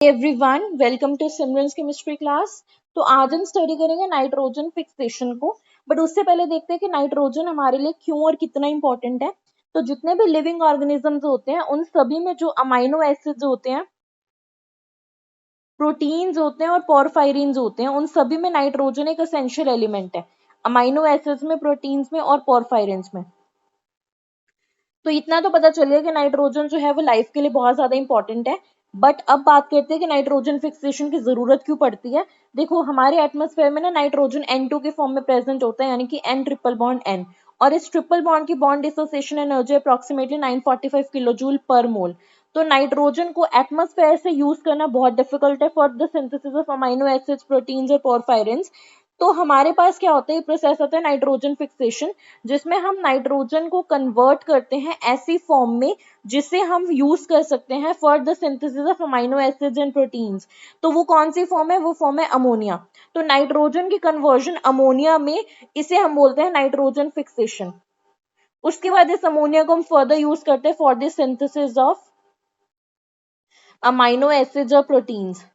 Everyone welcome to Simran's chemistry class. तो आज हम स्टडी करेंगे नाइट्रोजन फिक्सेशन को। बट उससे पहले देखते हैं कि नाइट्रोजन हमारे लिए क्यों और कितना इंपॉर्टेंट है। तो जितने भी लिविंग ऑर्गेनिजम्स होते हैं उन सभी में जो अमाइनो एसिड्स होते हैं, प्रोटीन्स होते हैं और पोरफायरिन्स होते हैं, उन सभी में नाइट्रोजन एक एसेंशियल एलिमेंट है। अमाइनो एसिड्स में, प्रोटीन्स में और पोरफायरिन्स में। तो इतना तो पता चल गया कि नाइट्रोजन जो है वो लाइफ के लिए बहुत ज्यादा इंपॉर्टेंट है। बट अब बात करते हैं कि नाइट्रोजन फिक्सेशन की जरूरत क्यों पड़ती है। देखो, हमारे एटमॉस्फेयर में ना नाइट्रोजन N2 के फॉर्म में प्रेजेंट होता है, यानी कि N ट्रिपल बॉन्ड N। और इस ट्रिपल बॉन्ड की bond dissociation energy approximately 945 kilo joule per mole. तो नाइट्रोजन को एटमॉस्फेयर से यूज करना बहुत डिफिकल्ट है for the synthesis of amino acids, proteins और पोरफायरिन्स। तो हमारे पास क्या होता है, प्रोसेस होता है नाइट्रोजन फिक्सेशन, जिसमें हम नाइट्रोजन को कन्वर्ट करते हैं ऐसी फॉर्म में जिसे हम यूज कर सकते हैं for the synthesis of amino acids and proteins. तो वो कौन सी फॉर्म है? वो फॉर्म है अमोनिया। तो नाइट्रोजन की कन्वर्जन अमोनिया में, इसे हम बोलते हैं नाइट्रोजन फिक्सेशन। उसके बाद इस अमोनिया को हम फर्दर यूज करते हैं for the synthesis of amino acids और प्रोटीन्स।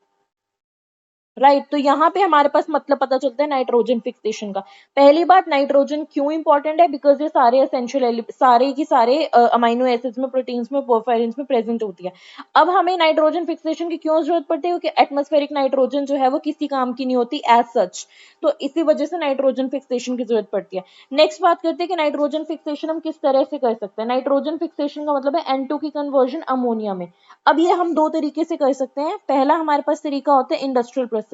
राइट, तो यहाँ पे हमारे पास मतलब पता चलता है नाइट्रोजन फिक्सेशन का। पहली बात, नाइट्रोजन क्यों इंपॉर्टेंट है? बिकॉज ये सारे एसेंशियल सारे की सारे अमाइनो एसिड्स में, प्रोटीन्स में, पोरफायरिन्स में प्रेजेंट होती है। अब हमें नाइट्रोजन फिक्सेशन की क्यों जरूरत पड़ती है? क्योंकि एटमॉस्फेरिक नाइट्रोजन जो है वो किसी काम की नहीं होती एज सच। तो इसी वजह से नाइट्रोजन फिक्सेशन की जरूरत पड़ती है। नेक्स्ट बात करते हैं कि नाइट्रोजन फिक्सेशन हम किस तरह से कर सकते हैं। नाइट्रोजन फिक्सेशन का मतलब है N2 की कन्वर्जन अमोनिया में। अब ये हम दो तरीके से कर सकते हैं। पहला हमारे पास तरीका होता है इंडस्ट्रियल प्रोसेस,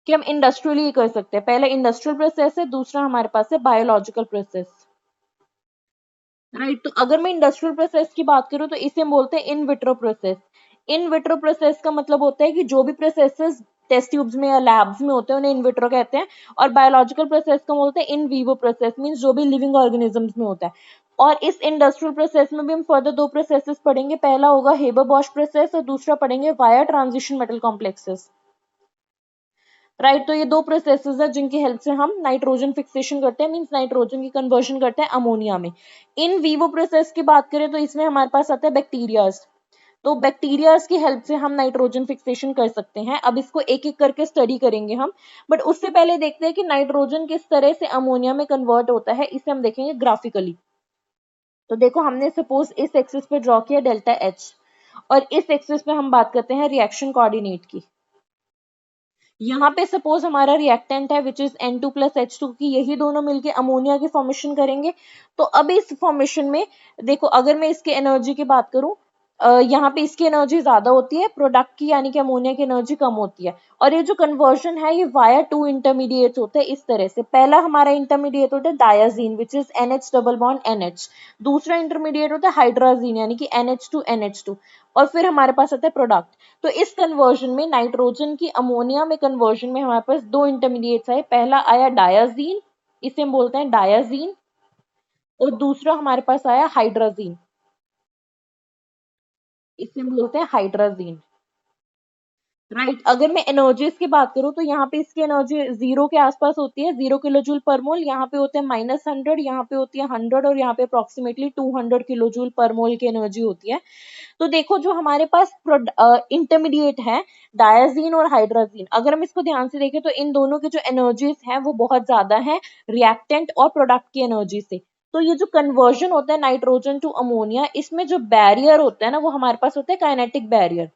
कि हम इंडस्ट्रियली कर सकते हैं। पहले इंडस्ट्रियल प्रोसेस है, दूसरा हमारे पास है बायोलॉजिकल प्रोसेस। राइट, तो अगर मैं इंडस्ट्रियल प्रोसेस की बात करूं तो इसे हम बोलते हैं in vitro process. In vitro process का मतलब होता है कि जो भी प्रोसेसेस टेस्ट ट्यूब्स में या लैब्स में होते हैं उन्हें इन विट्रो कहते हैं। और बायोलॉजिकल प्रोसेस को बोलते हैं इन वीवो प्रोसेस, मींस जो भी लिविंग ऑर्गेनिजम्स में होता है। और इस इंडस्ट्रियल प्रोसेस में भी हम फर्दर दो प्रोसेसेस पढ़ेंगे। पहला होगा हेबर-बॉश प्रोसेस और दूसरा पढ़ेंगे via transition metal complexes. Right, तो ये दो प्रोसेसेस है जिनकी हेल्प से हम नाइट्रोजन फिक्सेशन करते हैं, मींस नाइट्रोजन की कन्वर्जन करते हैं अमोनिया में। इन वीवो प्रोसेस की बात करें तो इसमें हमारे पास आता है बैक्टीरियाज। तो बैक्टीरियाज की हेल्प से हम नाइट्रोजन फिक्सेशन कर सकते हैं। अब इसको एक एक करके स्टडी करेंगे हम। बट उससे पहले देखते हैं कि नाइट्रोजन किस तरह से अमोनिया में कन्वर्ट होता है, इसे हम देखेंगे ग्राफिकली। तो देखो, हमने सपोज इस एक्सिस पे ड्रॉ किया डेल्टा एच, और इस एक्सिस पे हम बात करते हैं रिएक्शन कोऑर्डिनेट की। यहाँ पे सपोज हमारा रिएक्टेंट है which is N2 plus H2 की, यही दोनों मिलके अमोनिया की फॉर्मेशन करेंगे। तो अब इस फॉर्मेशन में देखो, अगर मैं इसके एनर्जी की बात करूं, यहाँ पे इसकी एनर्जी ज्यादा होती है, प्रोडक्ट की यानी कि अमोनिया की एनर्जी कम होती है। और ये जो कन्वर्जन है ये वाया टू इंटरमीडिएट होते हैं इस तरह से। पहला हमारा इंटरमीडिएट होता है diazene which is NH double bond NH। दूसरा इंटरमीडिएट होता है हाइड्राजीन यानी कि NH2 और फिर हमारे पास आता है प्रोडक्ट। तो इस कन्वर्जन में, नाइट्रोजन की अमोनिया में कन्वर्जन में, हमारे पास दो इंटरमीडिएट्स आए। पहला आया डायाजीन, इसे हम बोलते हैं डायाजीन, और दूसरा हमारे पास आया हाइड्राजीन, इसे हम बोलते हैं हाइड्राजीन। राइट, अगर मैं एनर्जीज की बात करूं तो यहाँ पे इसकी एनर्जी 0 के आसपास होती है, 0 किलो जूल पर मोल। यहाँ पे होते हैं -100, यहाँ पे होती है 100, और यहाँ पे अप्रोक्सीमेटली 200 किलो जूल पर मोल की एनर्जी होती है। तो देखो, जो हमारे पास इंटरमीडिएट है डायाजीन और हाइड्राजीन, अगर हम इसको ध्यान से देखें तो इन दोनों की जो एनर्जीज है वो बहुत ज्यादा है रिएक्टेंट और प्रोडक्ट की एनर्जी से। तो ये जो कन्वर्जन होता है नाइट्रोजन टू अमोनिया, इसमें जो बैरियर होता है ना, वो हमारे पास होता है काइनेटिक बैरियर।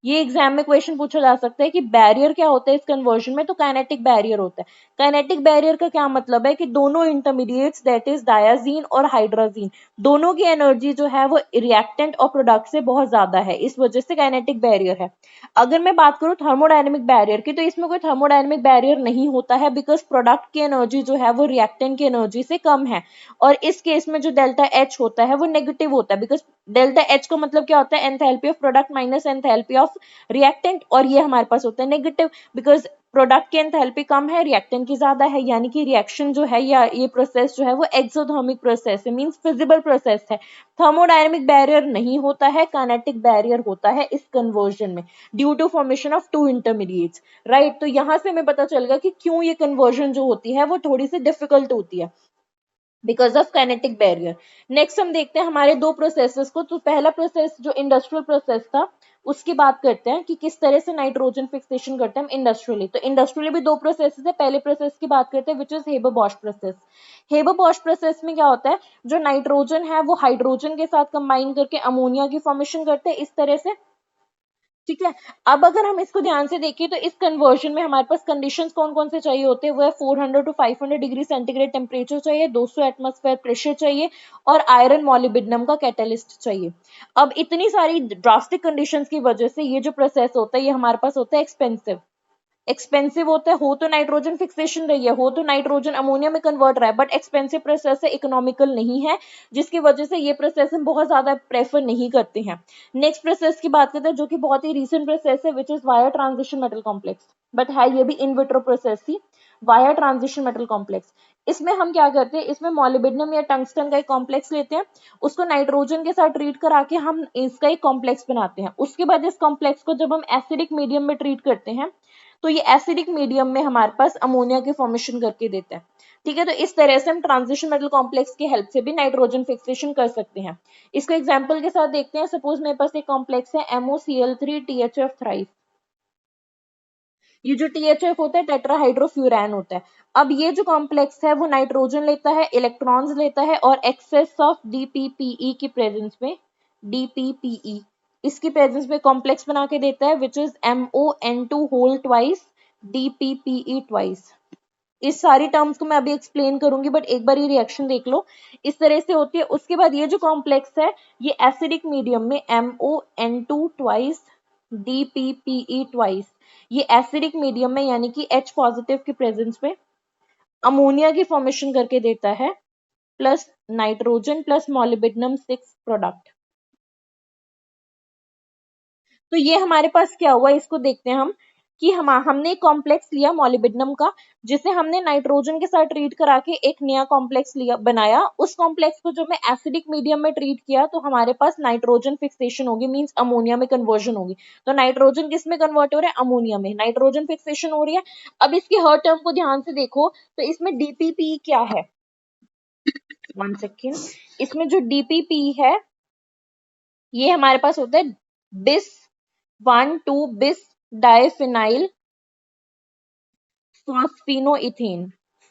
ये एग्जाम में क्वेश्चन पूछा जा सकता है कि बैरियर क्या होता है इस कन्वर्जन में। तो काइनेटिक बैरियर होता है। काइनेटिक बैरियर का क्या मतलब है कि दोनों इंटरमीडिएट्स दैट इज डायाजीन और हाइड्राजीन, दोनों की एनर्जी जो है वो रिएक्टेंट और प्रोडक्ट से बहुत ज्यादा है, इस वजह से काइनेटिक बैरियर है। अगर मैं बात करूं थर्मोडायनेमिक बैरियर की, तो इसमें कोई थर्मोडायनेमिक बैरियर नहीं होता है, बिकॉज प्रोडक्ट की एनर्जी जो है वो रिएक्टेंट की एनर्जी से कम है। और इस केस में जो डेल्टा एच होता है वो नेगेटिव होता है, बिकॉज डेल्टा एच का मतलब क्या होता है, enthalpy of product minus enthalpy of reactant. और ये हमारे पास होता है नेगेटिव, बिकॉज प्रोडक्ट की एंथैल्पी कम है, रिएक्टेंट की ज्यादा है, यानी कि रिएक्शन जो है या ये प्रोसेस जो है वो एक्सोथर्मिक प्रोसेस है, मींस फिजिबल प्रोसेस है। थर्मोडायनेमिक बैरियर नहीं होता है, काइनेटिक बैरियर होता है इस कन्वर्जन में, due to formation of two intermediates. Right, तो यहां से हमें पता चल गया कि क्यों ये कन्वर्जन जो होती है वो थोड़ी सी डिफिकल्ट होती है। Because of kinetic barrier. Next हम देखते हैं हमारे दो प्रोसेसेस को। तो पहला प्रोसेस जो इंडस्ट्रियल प्रोसेस था उसकी बात करते हैं कि किस तरह से नाइट्रोजन फिक्सेशन करते हैं हम इंडस्ट्रियली। तो इंडस्ट्रियली भी दो प्रोसेसेस है। पहले प्रोसेस की बात करते हैं which is Haber-Bosch process. Haber-Bosch process में क्या होता है, जो नाइट्रोजन है वो हाइड्रोजन के साथ कंबाइन करके अमोनिया की फॉर्मेशन करते हैं इस तरह से, ठीक है। अब अगर हम इसको ध्यान से देखें तो इस कन्वर्जन में हमारे पास कंडीशंस कौन कौन से चाहिए होते हैं, वो है 400 टू 500 डिग्री सेंटीग्रेड टेम्परेचर चाहिए, 200 एटमॉस्फेयर प्रेशर चाहिए और आयरन मॉलिब्डेनम का कैटलिस्ट चाहिए। अब इतनी सारी ड्रास्टिक कंडीशंस की वजह से ये जो प्रोसेस होता है ये हमारे पास होता है एक्सपेंसिव। एक्सपेंसिव होता है, हो तो नाइट्रोजन फिक्सेशन रही है, हो तो नाइट्रोजन अमोनिया में कन्वर्ट रहा है, बट एक्सपेंसिव प्रोसेस है, इकोनॉमिकल नहीं है, जिसकी वजह से ये प्रोसेस हम बहुत ज्यादा प्रेफर नहीं करते हैं। नेक्स्ट प्रोसेस की बात करते हैं जो कि बहुत ही रीसेंट प्रोसेस है which is wire transition metal complex, but है ये भी इन विट्रो प्रोसेस थी, वायर ट्रांजिशन मेटल कॉम्प्लेक्स। इसमें हम क्या करते हैं, इसमें मॉलिब्डेनम या टंगस्टन का एक कॉम्प्लेक्स लेते हैं, उसको नाइट्रोजन के साथ ट्रीट करा के हम इसका एक कॉम्प्लेक्स बनाते हैं। उसके बाद इस कॉम्प्लेक्स को जब हम एसिडिक मीडियम में ट्रीट करते हैं तो ये एसिडिक मीडियम में हमारे पास अमोनिया की फॉर्मेशन करके देता है, ठीक है। तो इस तरह से हम ट्रांजिशन मेटल कॉम्प्लेक्स की हेल्प से भी नाइट्रोजन फिक्सेशन कर सकते हैं। इसको एग्जांपल के साथ देखते हैं। सपोज मेरे पास एक कॉम्प्लेक्स है MoCl3 THF थ्राइस। ये जो THF होता है टेट्राहाइड्रोफ्यूरैन होता है। अब ये जो कॉम्प्लेक्स है वो नाइट्रोजन लेता है, इलेक्ट्रॉन्स लेता है और एक्सेस ऑफ DPPE की प्रेजेंस में, DPPE इसकी प्रेजेंस में कॉम्प्लेक्स बना के देता है which is MoN2 whole twice DPPE twice. इस सारी टर्म्स को मैं अभी एक्सप्लेन करूंगी बट एक बार ये रिएक्शन देख लो, इस तरह से होती है। उसके बाद ये जो कॉम्प्लेक्स है ये एसिडिक मीडियम में MoN2 ट्वाइस DPPE ट्वाइस, ये एसिडिक मीडियम में यानी कि H पॉजिटिव की प्रेजेंस में अमोनिया की फॉर्मेशन करके देता है plus nitrogen plus molybdenum 6 product. तो ये हमारे पास क्या हुआ इसको देखते हैं हम कि हमने एक कॉम्प्लेक्स लिया मॉलिब्डेनम का जिसे हमने नाइट्रोजन के साथ ट्रीट करा के एक नया कॉम्प्लेक्स लिया बनाया। उस कॉम्प्लेक्स को जब मैं एसिडिक मीडियम में ट्रीट किया तो हमारे पास नाइट्रोजन फिक्सेशन होगी, मींस अमोनिया में कन्वर्जन होगी। तो नाइट्रोजन किस में कन्वर्ट हो रहा है, अमोनिया में, नाइट्रोजन फिक्सेशन हो रही है। अब इसके हर टर्म को ध्यान से देखो तो इसमें डीपीपी क्या है, वन सेकेंड, इसमें जो डीपीपी है ये हमारे पास होता है बिस 1,2 बिस डाइफिनाइल फॉस्फिनोइथेन,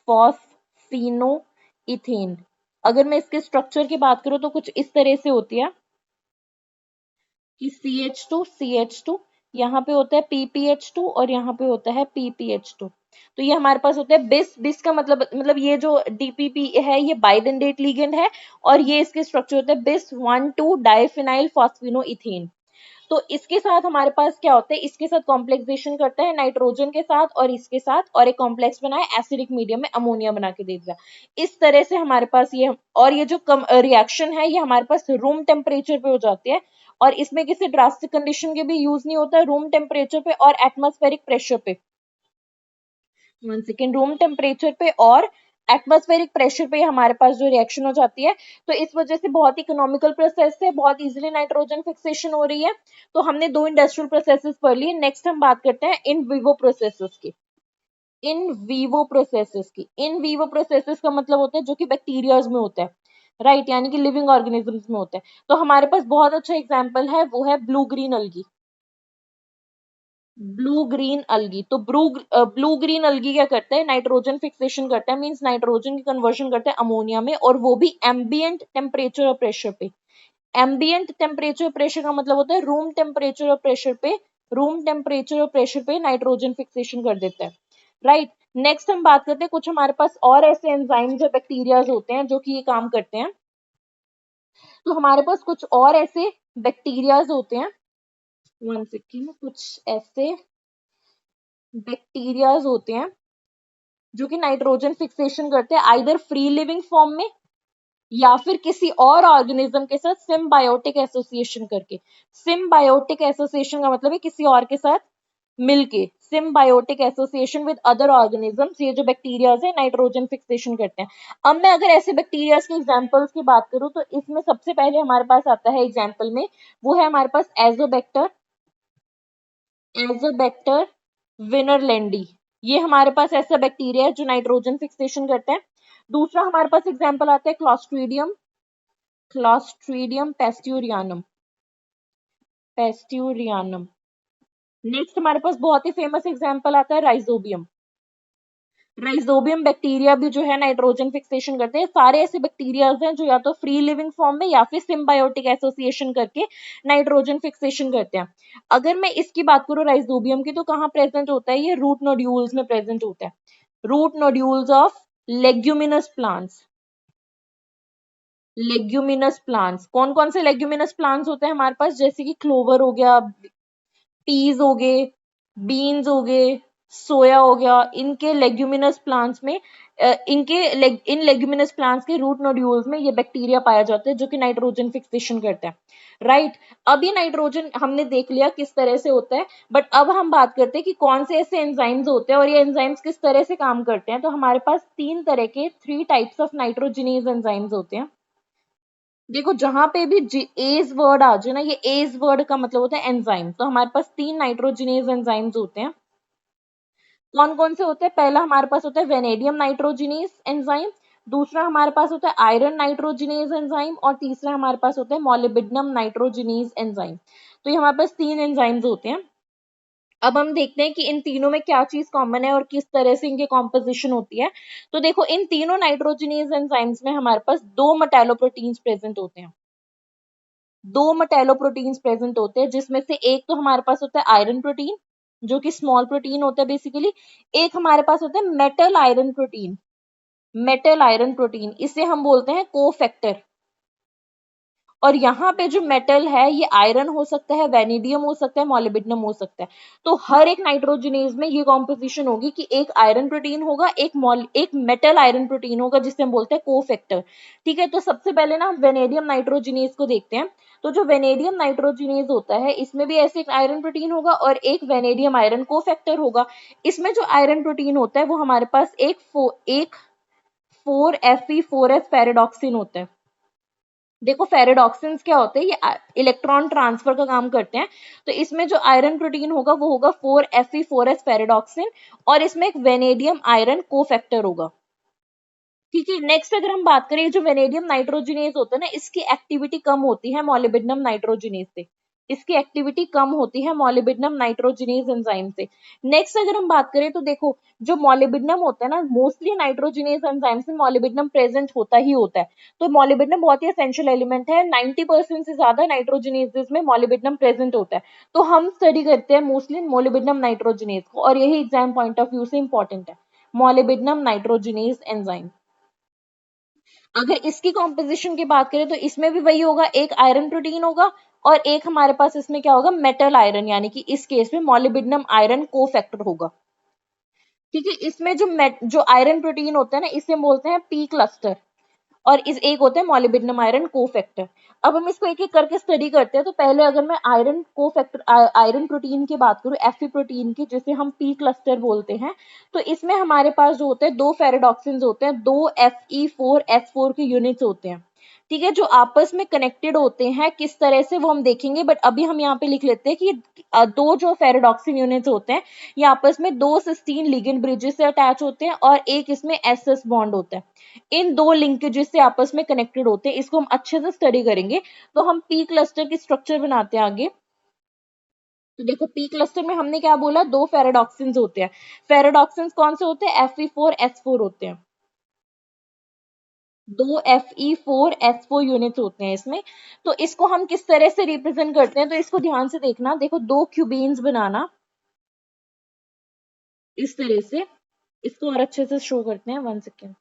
फॉस्फिनोइथेन। अगर मैं इसके स्ट्रक्चर की बात करूं तो कुछ इस तरह से होती है कि CH2 यहाँ पे होता है PPH2 और यहाँ पे होता है PPH2। तो ये हमारे पास होता है बिस का मतलब ये जो DPP है ये बाइडेंडेट लिगेंड है और ये इसके स्ट्रक्चर होता है बिस 1,2 डाइफिनाइल फॉस्फिनोइथेन। तो इसके साथ हमारे पास क्या होता है, इसके साथ कॉम्प्लेक्सेशन करता है नाइट्रोजन के साथ और इसके साथ और एक कॉम्प्लेक्स बना है एसिडिक मीडियम में अमोनिया बना के दे दिया। इस तरह से हमारे पास ये और ये जो रिएक्शन है ये हमारे पास रूम टेम्परेचर पे हो जाती है और इसमें किसी ड्रास्टिक कंडीशन के भी यूज नहीं होता है, रूम टेम्परेचर पे और एटमॉस्फेरिक प्रेशर पे, वन सेकेंड, रूम टेम्परेचर पे और एटमॉस्फेरिक प्रेशर पे हमारे पास जो रिएक्शन हो जाती है। तो इस वजह से बहुत इकोनॉमिकल प्रोसेस है, बहुत इजीली नाइट्रोजन फिक्सेशन हो रही है। तो हमने दो इंडस्ट्रियल प्रोसेसेस पढ़ लिए। नेक्स्ट हम बात करते हैं इन विवो प्रोसेसेस की। इन विवो प्रोसेसेस की, इन विवो प्रोसेसेस का मतलब होता है जो कि बैक्टीरियाज में होता है, राइट, यानी कि लिविंग ऑर्गेनिजम्स में होता है। तो हमारे पास बहुत अच्छा एग्जाम्पल है वो है ब्लू ग्रीन अलगी। ब्लू ग्रीन अलगी, तो ब्लू ग्रीन अलगी क्या करता है, नाइट्रोजन फिक्सेशन करता है, मींस नाइट्रोजन की कन्वर्जन करता है अमोनिया में और वो भी एम्बिएंट टेम्परेचर और प्रेशर पे। एम्बिएंट टेम्परेचर प्रेशर का मतलब होता है रूम टेम्परेचर और प्रेशर पे, रूम टेम्परेचर और प्रेशर पे नाइट्रोजन फिक्सेशन कर देता है, राइट। नेक्स्ट हम बात करते हैं कुछ हमारे पास और ऐसे एंजाइम्स या बैक्टीरियाज होते हैं जो कि ये काम करते हैं। तो हमारे पास कुछ और ऐसे बैक्टीरियाज होते हैं, वन सेकेंड, कुछ ऐसे बैक्टीरियाज होते हैं जो कि नाइट्रोजन फिक्सेशन करते हैं आइदर फ्री लिविंग फॉर्म में या फिर किसी और ऑर्गेनिज्म के साथ सिम्बायोटिक एसोसिएशन करके। सिम्बायोटिक एसोसिएशन का मतलब है किसी और के साथ मिलके, symbiotic association with other organisms, ये जो बैक्टीरियाज है नाइट्रोजन फिक्सेशन करते हैं। अब मैं अगर ऐसे बैक्टीरियाज के एग्जांपल्स की बात करूं तो इसमें सबसे पहले हमारे पास आता है एग्जांपल में, वो है हमारे पास एजोबैक्टर, एजोबैक्टर विनरलैंडी। ये हमारे पास ऐसा बैक्टीरिया है जो नाइट्रोजन फिक्सेशन करता है। दूसरा हमारे पास एग्जाम्पल आता है क्लॉस्ट्रीडियम, क्लॉस्ट्रीडियम पेस्ट्यूरियनम। नेक्स्ट हमारे पास बहुत ही फेमस एग्जाम्पल आता है राइजोबियम। राइजोबियम बैक्टीरिया भी जो है नाइट्रोजन फिक्सेशन करते हैं। सारे ऐसे बैक्टीरियाज हैं जो या तो फ्री लिविंग फॉर्म में या फिर सिम्बायोटिक एसोसिएशन करके नाइट्रोजन फिक्सेशन करते हैं। अगर मैं इसकी बात करूं राइजोबियम की, तो कहाँ प्रेजेंट होता है ये? रूट नोड्यूल्स में प्रेजेंट होता है, root nodules of leguminous plants. Leguminous plants, कौन कौन से लेग्यूमिनस प्लांट्स होते हैं हमारे पास? जैसे कि क्लोवर हो गया, पीज हो गए, बीन्स हो गए, सोया हो गया। इनके लेग्यूमिनस प्लांट्स में इन लेग्यूमिनस प्लांट्स के रूट नोड्यूल्स में ये बैक्टीरिया पाया जाता है जो कि नाइट्रोजन फिक्सेशन करता है, राइट। अब ये नाइट्रोजन हमने देख लिया किस तरह से होता है, बट अब हम बात करते हैं कि कौन से ऐसे एंजाइम्स होते हैं और ये एंजाइम्स किस तरह से काम करते हैं। तो हमारे पास तीन तरह के, 3 टाइप्स ऑफ नाइट्रोजनेज एंजाइम्स होते हैं। देखो जहां पे भी एज वर्ड आ जाए ना, ये एज वर्ड का मतलब होता है एंजाइम। तो हमारे पास 3 नाइट्रोजिनेज एंजाइम्स होते हैं। कौन कौन से होते हैं? पहला हमारे पास होता है वेनेडियम नाइट्रोजिनेज एंजाइम, दूसरा हमारे पास होता है आयरन नाइट्रोजिनेज एंजाइम, और तीसरा हमारे पास होता है मोलिब्डेनम नाइट्रोजिनेज एंजाइम। तो ये हमारे पास 3 एंजाइम्स होते हैं। अब हम देखते हैं कि इन तीनों में क्या चीज कॉमन है और किस तरह से इनकी कॉम्पोजिशन होती है। तो देखो इन तीनों नाइट्रोजिनेज एंजाइम्स में हमारे पास 2 मेटालोप्रोटीन्स प्रेजेंट होते हैं। 2 मेटालोप्रोटीन्स प्रेजेंट होते हैं, जिसमें से एक तो हमारे पास होता है आयरन प्रोटीन, जो कि स्मॉल प्रोटीन होता है बेसिकली। एक हमारे पास होता है metal iron protein, metal iron protein, इसे हम बोलते हैं कोफैक्टर। और यहाँ पे जो मेटल है ये आयरन हो सकता है, वेनेडियम हो सकता है, मोलिब्डेनम हो सकता है। तो हर एक नाइट्रोजनेज में ये कॉम्पोजिशन होगी कि एक आयरन प्रोटीन होगा, एक मेटल आयरन प्रोटीन होगा, जिसे हम बोलते हैं कोफैक्टर। ठीक है, तो सबसे पहले ना हम वेनेडियम नाइट्रोजनेज को देखते हैं। तो जो वेनेडियम नाइट्रोजनेज होता है, इसमें भी ऐसे एक आयरन प्रोटीन होगा और एक वेनेडियम आयरन कोफैक्टर होगा। इसमें जो आयरन प्रोटीन होता है वो हमारे पास एक 4Fe4S पैराडॉक्सिन होता है। देखो फेरेडॉक्सिन्स क्या होते हैं? ये इलेक्ट्रॉन ट्रांसफर का काम करते हैं। तो इसमें जो आयरन प्रोटीन होगा वो होगा 4Fe4S पैराडॉक्सिन, और इसमें एक वेनेडियम आयरन कोफैक्टर होगा। ठीक है, नेक्स्ट अगर हम बात करें, जो वेनेडियम नाइट्रोजिनेज होता है ना, इसकी एक्टिविटी कम होती है मोलिब्डेनम नाइट्रोजिनेज से। इसकी एक्टिविटी कम होती है मोलिब्डेनम नाइट्रोजिनेज एंजाइम से। नेक्स्ट अगर हम बात करें तो देखो, जो मोलिब्डेनम होता है ना, मोस्टली नाइट्रोजिनेज एंजाइम में मोलिब्डेनम प्रेजेंट होता ही होता है। तो मोलिब्डेनम बहुत ही एसेंशियल एलिमेंट है, 90% से ज्यादा नाइट्रोजिनेज में मोलिब्डेनम प्रेजेंट होता है। तो हम स्टडी करते हैं मोस्टली मोलिब्डेनम नाइट्रोजिनेज को, और यही एग्जाम पॉइंट ऑफ व्यू से इंपॉर्टेंट है, मोलिब्डेनम नाइट्रोजिनेज एंजाइम। अगर इसकी कॉम्पोजिशन की बात करें तो इसमें भी वही होगा, एक आयरन प्रोटीन होगा और एक हमारे पास इसमें क्या होगा? मेटल आयरन, यानी कि इस केस में मोलिब्डेनम आयरन कोफैक्टर होगा। ठीक है, इसमें जो आयरन प्रोटीन होता है ना, इसे बोलते हैं पी क्लस्टर, और इस एक होते हैं मोलिब्डेनम आयरन कोफैक्टर। अब हम इसको एक एक करके स्टडी करते हैं। तो पहले अगर मैं आयरन प्रोटीन की बात करूं, एफी प्रोटीन की, जिसे हम पी क्लस्टर बोलते हैं, तो इसमें हमारे पास जो होते हैं 2 फेरेडॉक्सिन्स होते हैं, 2Fe4S4 के यूनिट्स होते हैं। ठीक है, जो आपस में कनेक्टेड होते हैं किस तरह से वो हम देखेंगे, बट अभी हम यहाँ पे लिख लेते हैं कि दो जो फेरेडॉक्सिन यूनिट्स होते हैं ये आपस में 2 सिस्टीन लिगेंड ब्रिजेस से अटैच होते हैं, और एक इसमें एसएस बॉन्ड होता है। इन 2 लिंकेजेस से आपस में कनेक्टेड होते हैं, इसको हम अच्छे से स्टडी करेंगे। तो हम पी क्लस्टर की स्ट्रक्चर बनाते हैं आगे। तो देखो पी क्लस्टर में हमने क्या बोला? 2 फेरेडॉक्सिन्स होते हैं। फेरेडॉक्सिन्स कौन से होते हैं? Fe4S4 होते हैं। 2Fe4S4 यूनिट्स होते हैं इसमें। तो इसको हम किस तरह से रिप्रेजेंट करते हैं? तो इसको ध्यान से देखना। देखो 2 क्यूबीन्स बनाना इस तरह से, इसको और अच्छे से शो करते हैं, 1 सेकेंड।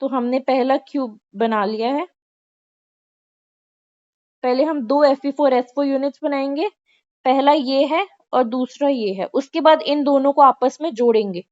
तो हमने पहला क्यूब बना लिया है। पहले हम 2Fe4S4 यूनिट्स बनाएंगे, पहला ये है और दूसरा ये है। उसके बाद इन दोनों को आपस में जोड़ेंगे।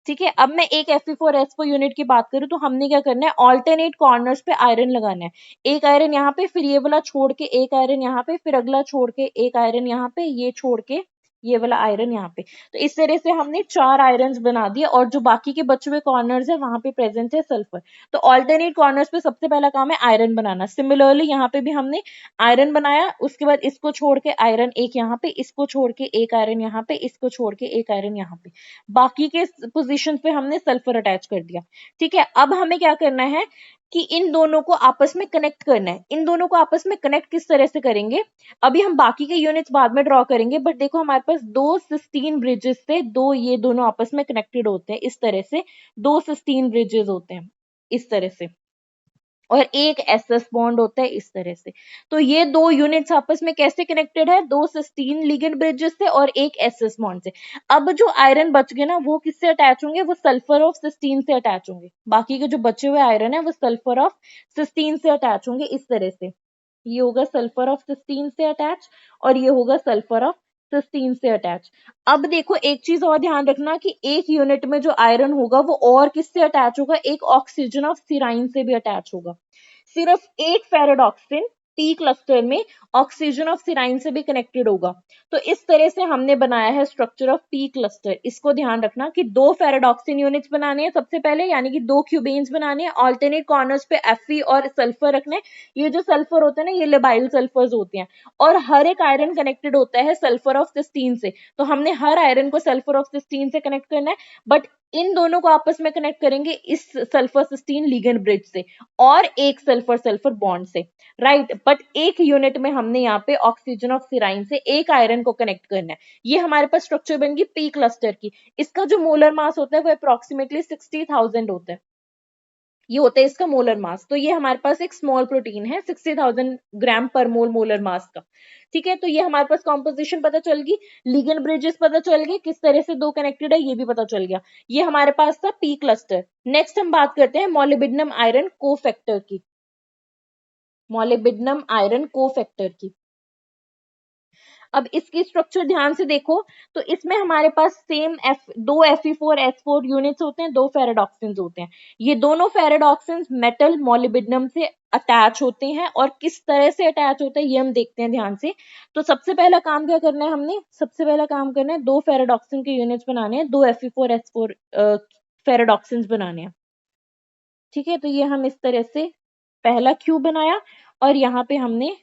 ठीक है, अब मैं एक Fe4S4 यूनिट की बात करूं तो हमने क्या करना है? ऑल्टरनेट कॉर्नर्स पे आयरन लगाना है। एक आयरन यहाँ पे, फिर ये वाला छोड़ के एक आयरन यहाँ पे, फिर अगला छोड़ के एक आयरन यहाँ पे, ये छोड़ के ये वाला आयरन यहाँ पे। तो इस तरह से हमने 4 आयरन्स बना दिए और जो बाकी के बचे हुए कॉर्नर्स है वहां पे प्रेजेंट है सल्फर। तो ऑल्टरनेट कॉर्नर्स पे सबसे पहला काम है आयरन बनाना। सिमिलरली यहाँ पे भी हमने आयरन बनाया, उसके बाद इसको छोड़ के आयरन एक यहाँ पे, इसको छोड़ के एक आयरन यहाँ पे, इसको छोड़ के एक आयरन यहाँ पे, बाकी के पोजिशन पे हमने सल्फर अटैच कर दिया। ठीक है, अब हमें क्या करना है कि इन दोनों को आपस में कनेक्ट करना है। इन दोनों को आपस में कनेक्ट किस तरह से करेंगे, अभी हम बाकी के यूनिट्स बाद में ड्रॉ करेंगे, बट देखो हमारे पास दो सिस्टीन ब्रिजेस से दो ये दोनों आपस में कनेक्टेड होते हैं इस तरह से, दो सिस्टीन ब्रिजेस होते हैं इस तरह से, और एक एसएस बॉन्ड होता है इस तरह से। तो ये दो यूनिट्स आपस में कैसे कनेक्टेड है, दो सिस्टीन लिगेंड ब्रिजेस से और एक एसएस बॉन्ड से। अब जो आयरन बच गए ना वो किससे अटैच होंगे, वो सल्फर ऑफ सिस्टीन से अटैच होंगे। बाकी के जो बचे हुए आयरन है वो सल्फर ऑफ सिस्टीन से अटैच होंगे इस तरह से। ये होगा सल्फर ऑफ सिस्टीन से अटैच और ये होगा सल्फर ऑफ सिस्टीन से अटैच। अब देखो एक चीज और ध्यान रखना कि एक यूनिट में जो आयरन होगा वो और किससे अटैच होगा, एक ऑक्सीजन ऑफ सिराइन से भी अटैच होगा। सिर्फ एक फेरेडॉक्सिन पी क्लस्टर में ऑक्सीजन ऑफ सिराइन से भी कनेक्टेड होगा। तो इस तरह से हमने बनाया है स्ट्रक्चर ऑफ पी क्लस्टर। इसको ध्यान रखना कि दो फेरेडॉक्सिन यूनिट्स बनाने हैं सबसे पहले, यानी कि दो क्यूबेन्स बनाने हैं, ऑल्टरनेट कॉर्नर्स पे Fe और सल्फर रखने। ये जो सल्फर होते हैं ना ये लेबाइल सल्फर्स होते हैं, और हर एक आयरन कनेक्टेड होता है सल्फर ऑफ सिस्टीन से। तो हमने हर आयरन को सल्फर ऑफ सिस्टीन से कनेक्ट करना है, बट इन दोनों को आपस में कनेक्ट करेंगे इस सल्फर सिस्टीन लिगेंड ब्रिज से और एक सल्फर सल्फर बॉन्ड से, राइट। बट एक यूनिट में हमने यहाँ पे ऑक्सीजन ऑफ सिराइन से एक आयरन को कनेक्ट करना है। ये हमारे पास स्ट्रक्चर बन गई पी क्लस्टर की। इसका जो मोलर मास होता है वो अप्रोक्सीमेटली 60,000 होता है, ये होता है इसका मोलर मास। तो ये हमारे पास एक स्मॉल प्रोटीन है 60,000 ग्राम पर मोल मोलर मास का। ठीक है, तो ये हमारे पास कॉम्पोजिशन पता चल गई, लिगेंड ब्रिजेस पता चल गए किस तरह से दो कनेक्टेड है ये भी पता चल गया। ये हमारे पास था पी क्लस्टर। नेक्स्ट हम बात करते हैं मोलिब्डेनम आयरन कोफैक्टर की। मोलिब्डेनम आयरन कोफैक्टर की, अब इसकी स्ट्रक्चर ध्यान से देखो तो इसमें हमारे पास सेम दो Fe4S4 यूनिट्स होते हैं, दो फेरेडॉक्सिन्स होते हैं। ये दोनों फेरेडॉक्सिन्स मेटल मोलिब्डेनम से अटैच होते हैं, और किस तरह से अटैच होते हैं ये हम देखते हैं ध्यान से। तो सबसे पहला काम क्या करना है हमने, सबसे पहला काम करना है दो फेरेडॉक्सिन के यूनिट्स बनाने हैं, दो Fe4S4 फेरेडॉक्सिन्स बनाने हैं। ठीक है, तो ये हम इस तरह से पहला क्यूब बनाया और यहाँ पे हमने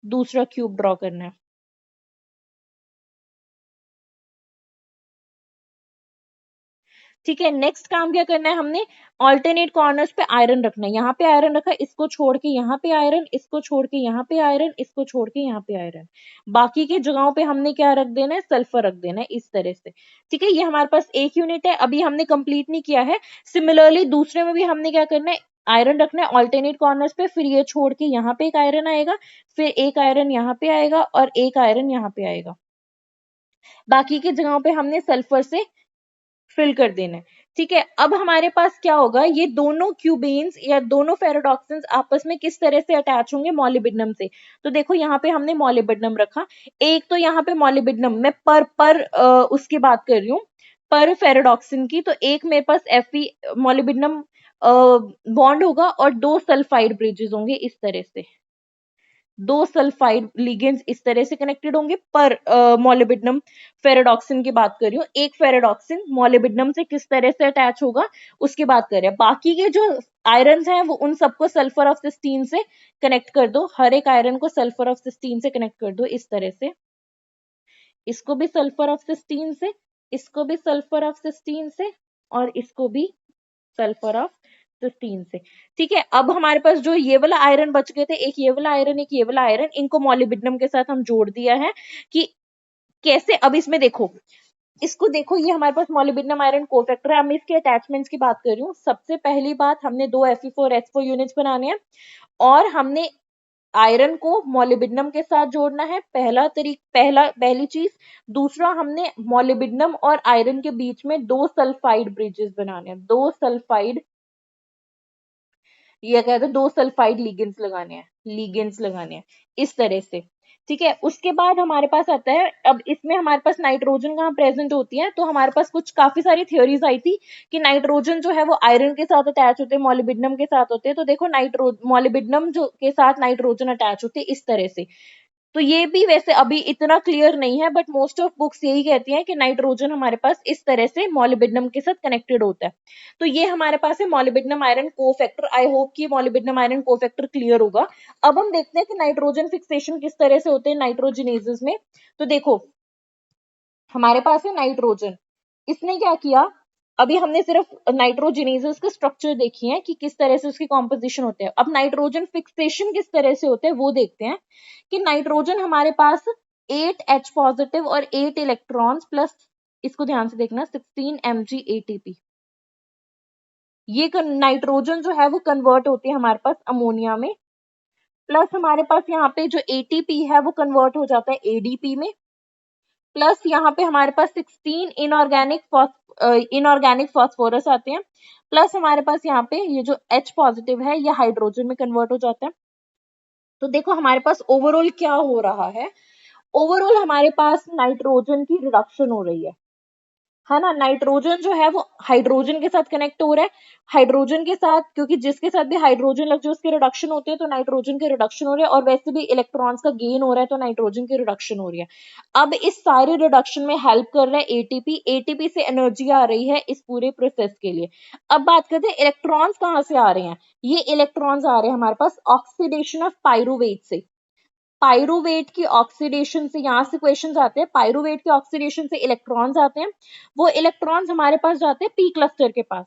दूसरा क्यूब ड्रॉ करना है। ठीक है, नेक्स्ट काम क्या करना है हमने, ऑल्टरनेट कॉर्नर्स पे आयरन रखना है। यहाँ पे आयरन रखा, इसको छोड़ के यहाँ पे आयरन, इसको छोड़ के यहाँ पे आयरन, इसको छोड़ के यहाँ पे आयरन, बाकी के जगहों पे हमने क्या रख देना है, सल्फर रख देना है इस तरह से। ठीक है, ये हमारे पास एक यूनिट है, अभी हमने कंप्लीट नहीं किया है। सिमिलरली दूसरे में भी हमने क्या करना है, आयरन रखना है ऑल्टरनेट कॉर्नर्स पे, फिर ये छोड़ के यहाँ पे एक आयरन आएगा, फिर एक आयरन यहाँ पे आएगा और एक आयरन यहाँ पे आएगा, बाकी की जगहों पे हमने सल्फर से फिल कर देना है। ठीक है, अब हमारे पास क्या होगा, ये दोनों क्यूबेन्स या दोनों फेरेडॉक्सिन्स आपस में किस तरह से अटैच होंगे, मोलिब्डेनम से। तो देखो यहाँ पे हमने मोलिब्डेनम रखा, एक तो यहाँ पे मोलिब्डेनम में पर उसकी बात कर रही हूँ, पर फेरेडॉक्सिन की। तो एक मेरे पास Fe मोलिब्डेनम बॉन्ड होगा और दो सल्फाइड ब्रिजेस होंगे इस तरह से, दो सल्फाइड लिगेंड्स इस तरह से कनेक्टेड होंगे पर मोलिब्डेनम फेरेडॉक्सिन की बात कर रही हूँ। एक फेरेडॉक्सिन मोलिब्डेनम से किस तरह से अटैच होगा उसकी बात कर रहे हैं। बाकी के जो आयरन हैं वो उन सबको सल्फर ऑफ सिस्टीन से कनेक्ट कर दो, हर एक आयरन को सल्फर ऑफ सिस्टीन से कनेक्ट कर दो इस तरह से, इसको भी सल्फर ऑफ सिस्टीन से, इसको भी सल्फर ऑफ सिस्टीन से, और इसको भी सल्फर ऑफ सिस्टीन से। ठीक है, अब हमारे पास जो ये वाला आयरन बच गए थे, एक ये वाला आयरन, एक ये वाला आयरन, इनको मोलिब्डेनम के साथ हम जोड़ दिया है कि कैसे। अब इसमें देखो, इसको देखो, ये हमारे पास मोलिब्डेनम आयरन कोफैक्टर है। मैं इसके अटैचमेंट्स की बात कर रही हूँ। सबसे पहली बात, हमने दो Fe4S4 यूनिट्स बनाने हैं और हमने आयरन को मोलिब्डेनम के साथ जोड़ना है, पहली चीज। दूसरा, हमने मोलिब्डेनम और आयरन के बीच में दो सल्फाइड ब्रिजेस बनाने हैं, दो सल्फाइड, ये कहते हैं दो सल्फाइड लिगेंड्स लगाने हैं इस तरह से। ठीक है, उसके बाद हमारे पास आता है, अब इसमें हमारे पास नाइट्रोजन कहाँ प्रेजेंट होती है, तो हमारे पास कुछ काफी सारी थ्योरीज आई थी कि नाइट्रोजन जो है वो आयरन के साथ अटैच होते हैं, मोलिब्डेनम के साथ होते हैं। तो देखो मोलिब्डेनम जो के साथ नाइट्रोजन अटैच होते हैं इस तरह से, तो ये भी वैसे अभी इतना क्लियर नहीं है, बट मोस्ट ऑफ बुक्स यही कहती हैं कि नाइट्रोजन हमारे पास इस तरह से मॉलिब्डेनम के साथ कनेक्टेड होता है। तो ये हमारे पास है molybdenum iron cofactor. I hope कि मॉलिब्डेनम आयरन कोफैक्टर क्लियर होगा। अब हम देखते हैं कि नाइट्रोजन फिक्सेशन किस तरह से होते हैं नाइट्रोजनेजेस में। तो देखो हमारे पास है नाइट्रोजन, इसने क्या किया, अभी हमने सिर्फ नाइट्रोजनेजेस का स्ट्रक्चर देखी है कि किस तरह से उसकी कॉम्पोजिशन होते हैं। अब नाइट्रोजन फिक्सेशन किस तरह से होते हैं वो देखते हैं कि नाइट्रोजन हमारे पास 8H पॉजिटिव और 8 इलेक्ट्रॉन्स प्लस, इसको ध्यान से देखना, 16 mg ATP, ये नाइट्रोजन जो है वो कन्वर्ट होती है हमारे पास अमोनिया में, प्लस हमारे पास यहाँ पे जो ATP है वो कन्वर्ट हो जाता है ADP में, प्लस यहाँ पे हमारे पास 16 इनऑर्गेनिक फॉस्फोरस आते हैं, प्लस हमारे पास यहाँ पे ये जो H पॉजिटिव है ये हाइड्रोजन में कन्वर्ट हो जाता है। तो देखो हमारे पास ओवरऑल क्या हो रहा है, ओवरऑल हमारे पास नाइट्रोजन की रिडक्शन हो रही है ना। नाइट्रोजन जो है वो हाइड्रोजन के साथ कनेक्ट हो रहा है, हाइड्रोजन के साथ, क्योंकि जिसके साथ भी हाइड्रोजन लग जाए उसके रिडक्शन होते हैं, तो नाइट्रोजन के रिडक्शन हो रहे हैं, और वैसे भी इलेक्ट्रॉन्स का गेन हो रहा है तो नाइट्रोजन की रिडक्शन हो रही है। अब इस सारे रिडक्शन में हेल्प कर रहा है एटीपी, एटीपी से एनर्जी आ रही है इस पूरे प्रोसेस के लिए। अब बात करते हैं इलेक्ट्रॉन्स कहाँ से आ रहे हैं। ये इलेक्ट्रॉन्स आ रहे हैं हमारे पास ऑक्सीडेशन ऑफ पाइरुवेट से। पाइरुवेट की ऑक्सीडेशन से, यहाँ से क्वेश्चंस आते हैं, पाइरुवेट की ऑक्सीडेशन से इलेक्ट्रॉन्स आते हैं, वो इलेक्ट्रॉन्स हमारे पास जाते हैं पी क्लस्टर के पास।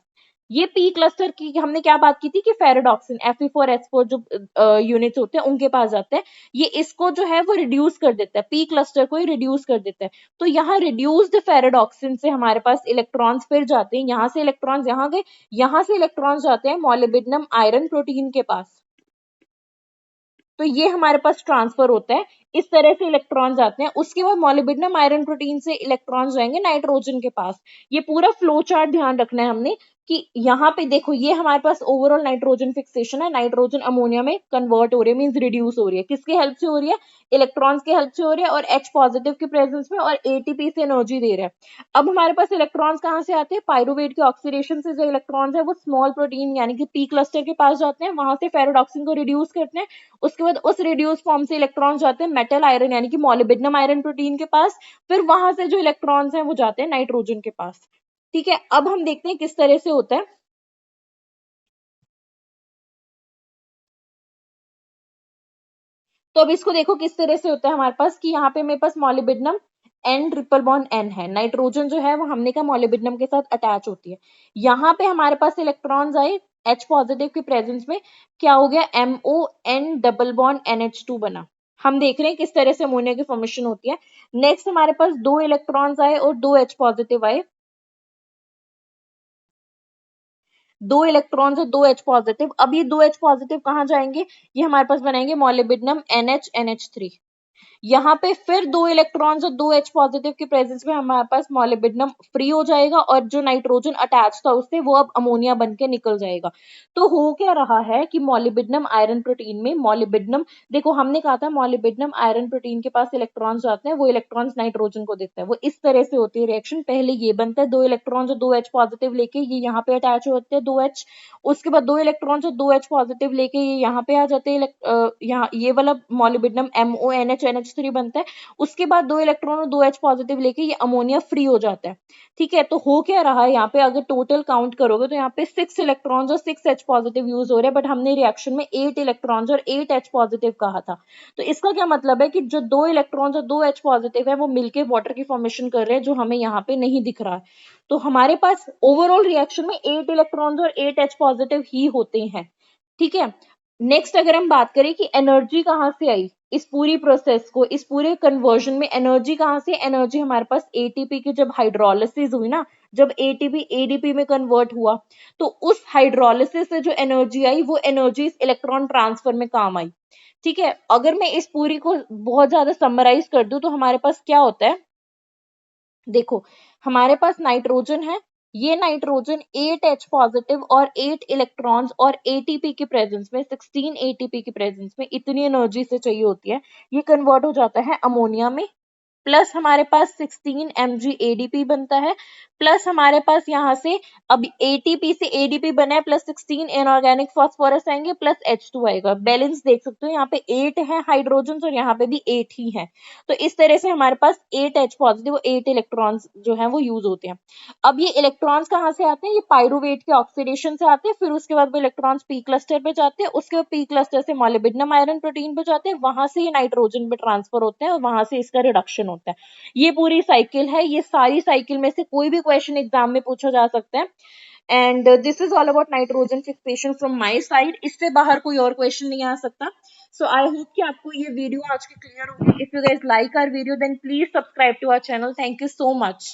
ये पी क्लस्टर की हमने क्या बात की थी कि फेरेडॉक्सिन Fe4S4 जो यूनिट्स होते हैं उनके पास जाते हैं, ये इसको जो है वो रिड्यूस कर देता है, पी क्लस्टर को ही रिड्यूस कर देता है। तो यहाँ रिड्यूस्ड फेरेडॉक्सिन से हमारे पास इलेक्ट्रॉन्स फिर जाते हैं, यहाँ से इलेक्ट्रॉन्स यहाँ गए, यहाँ से इलेक्ट्रॉन्स जाते हैं मॉलिब्डेनम आयरन प्रोटीन के पास। तो ये हमारे पास ट्रांसफर होता है, इस तरह से इलेक्ट्रॉन जाते हैं। उसके बाद मॉलिब्डेनम आयरन प्रोटीन से इलेक्ट्रॉन जाएंगे नाइट्रोजन के पास। ये पूरा फ्लो चार्ट ध्यान रखना है हमने कि यहाँ पे देखो ये हमारे पास ओवरऑल नाइट्रोजन फिक्सेशन है, नाइट्रोजन अमोनिया में कन्वर्ट हो रही है, मींस रिड्यूस हो रही है, किसके हेल्प से हो रही है, इलेक्ट्रॉन्स के हेल्प से हो रही है, और H पॉजिटिव के प्रेजेंस में, और एटीपी से एनर्जी दे रहा है। अब हमारे पास इलेक्ट्रॉन्स कहाँ से आते हैं, पाइरुवेट के ऑक्सीडेशन से जो इलेक्ट्रॉन्स है वो स्मॉल प्रोटीन यानी कि पी क्लस्टर के पास जाते हैं, वहां से फेरेडॉक्सिन को रिड्यूस करते हैं। उसके बाद उस रिड्यूस फॉर्म से इलेक्ट्रॉन्स जाते हैं मेटल आयरन यानी कि मॉलिब्डेनम आयरन प्रोटीन के पास, फिर वहां से जो इलेक्ट्रॉन्स हैं वो जाते हैं नाइट्रोजन के पास। ठीक है, अब हम देखते हैं किस तरह से होता है। तो अब इसको देखो किस तरह से होता है हमारे पास कि यहाँ पे मेरे पास molybdenum N triple bond N है, नाइट्रोजन जो है वो हमने कहा मॉलिब्डेनम के साथ अटैच होती है। यहाँ पे हमारे पास इलेक्ट्रॉन्स आए H पॉजिटिव के प्रेजेंस में, क्या हो गया, MON डबल बॉन्ड NH2 बना। हम देख रहे हैं किस तरह से अमोनिया की फॉर्मेशन होती है। नेक्स्ट हमारे पास 2 इलेक्ट्रॉन्स आए और 2 H पॉजिटिव आए, 2 इलेक्ट्रॉन्स और 2 H पॉजिटिव। अब ये 2 H पॉजिटिव कहाँ जाएंगे, ये हमारे पास बनाएंगे मॉलिब्डेनम NH यहाँ पे फिर 2 इलेक्ट्रॉन्स और 2 H पॉजिटिव के प्रेजेंस में हमारे पास मॉलिब्डेनम फ्री हो जाएगा, और जो नाइट्रोजन अटैच था उससे वो अब अमोनिया बन के निकल जाएगा। तो हो क्या रहा है कि मॉलिब्डेनम आयरन प्रोटीन में मॉलिब्डेनम, देखो हमने कहा था मॉलिब्डेनम आयरन प्रोटीन के पास इलेक्ट्रॉन्स जाते हैं, वो इलेक्ट्रॉन्स नाइट्रोजन को देता है, वो इस तरह से होती है रिएक्शन। पहले ये बनता है 2 इलेक्ट्रॉन्स और 2 H पॉजिटिव लेके ये यहाँ पे अटैच होते हैं 2H, उसके बाद 2 इलेक्ट्रॉन्स और 2 H पॉजिटिव लेके ये यहाँ पे आ जाते हैं, यहाँ ये वाला मॉलिब्डेनम MONH बनता है। उसके बाद 2 इलेक्ट्रॉन और 2 H पॉजिटिव लेके ये अमोनिया फ्री हो जाता है। ठीक है, तो हो क्या रहा है यहाँ पे, अगर टोटल काउंट करोगे तो यहाँ पे 6 इलेक्ट्रॉन्स और 6 H पॉजिटिव यूज हो रहे हैं, बट हमने रिएक्शन में 8 इलेक्ट्रॉन्स और 8 H पॉजिटिव कहा था। तो इसका क्या मतलब है कि जो 2 इलेक्ट्रॉन्स और 2 H पॉजिटिव है वो मिलके वाटर की फॉर्मेशन कर रहे हैं, जो हमें यहाँ पे नहीं दिख रहा है। तो हमारे पास ओवरऑल रिएक्शन में 8 इलेक्ट्रॉन्स और 8 H पॉजिटिव ही होते हैं। ठीक है, नेक्स्ट अगर हम बात करें कि एनर्जी कहाँ से आई इस पूरी प्रोसेस को, इस पूरे कन्वर्जन में एनर्जी कहाँ से, एनर्जी हमारे पास एटीपी की जब हाइड्रोलिसिस हुई ना, जब एटीपी एडीपी में कन्वर्ट हुआ, तो उस हाइड्रोलिसिस से जो एनर्जी आई वो एनर्जी इस इलेक्ट्रॉन ट्रांसफर में काम आई। ठीक है, अगर मैं इस पूरी को बहुत ज्यादा समराइज कर दूं तो हमारे पास क्या होता है, देखो हमारे पास नाइट्रोजन है, ये नाइट्रोजन 8H पॉजिटिव और 8 इलेक्ट्रॉन्स और एटीपी के प्रेजेंस में, 16 एटीपी के प्रेजेंस में इतनी एनर्जी से चाहिए होती है, ये कन्वर्ट हो जाता है अमोनिया में, प्लस हमारे पास 16 mg ADP बनता है, प्लस हमारे पास यहाँ से अब ATP से ADP बना है, प्लस 16 इनऑर्गेनिक फॉस्फोरस आएंगे, प्लस H2 आएगा। बैलेंस देख सकते हो, यहाँ पे 8 है हाइड्रोजन और यहाँ पे भी 8 ही है। तो इस तरह से हमारे पास 8 H पॉजिटिव, 8 इलेक्ट्रॉन्स जो है वो यूज होते हैं। अब ये इलेक्ट्रॉन्स कहाँ से आते हैं, ये पायरुवेट के ऑक्सीडेशन से आते हैं, फिर उसके बाद वो इलेक्ट्रॉन्स पी क्लस्टर पे जाते हैं, उसके बाद पी क्लस्टर से मॉलिब्डेनम आयरन प्रोटीन पे जाते हैं, वहां से ये नाइट्रोजन पे ट्रांसफर होते हैं और वहां से इसका रिडक्शन होता है। ये पूरी साइकिल है। ये सारी साइकिल में से कोई भी क्वेश्चन एग्जाम में पूछा जा सकता है। And this is all about nitrogen fixation from my side. इससे बाहर कोई और क्वेश्चन नहीं आ सकता। सो आई होप कि आपको ये वीडियो आज की क्लियर होगी। If you guys like our video then please subscribe to our channel. Thank you so much.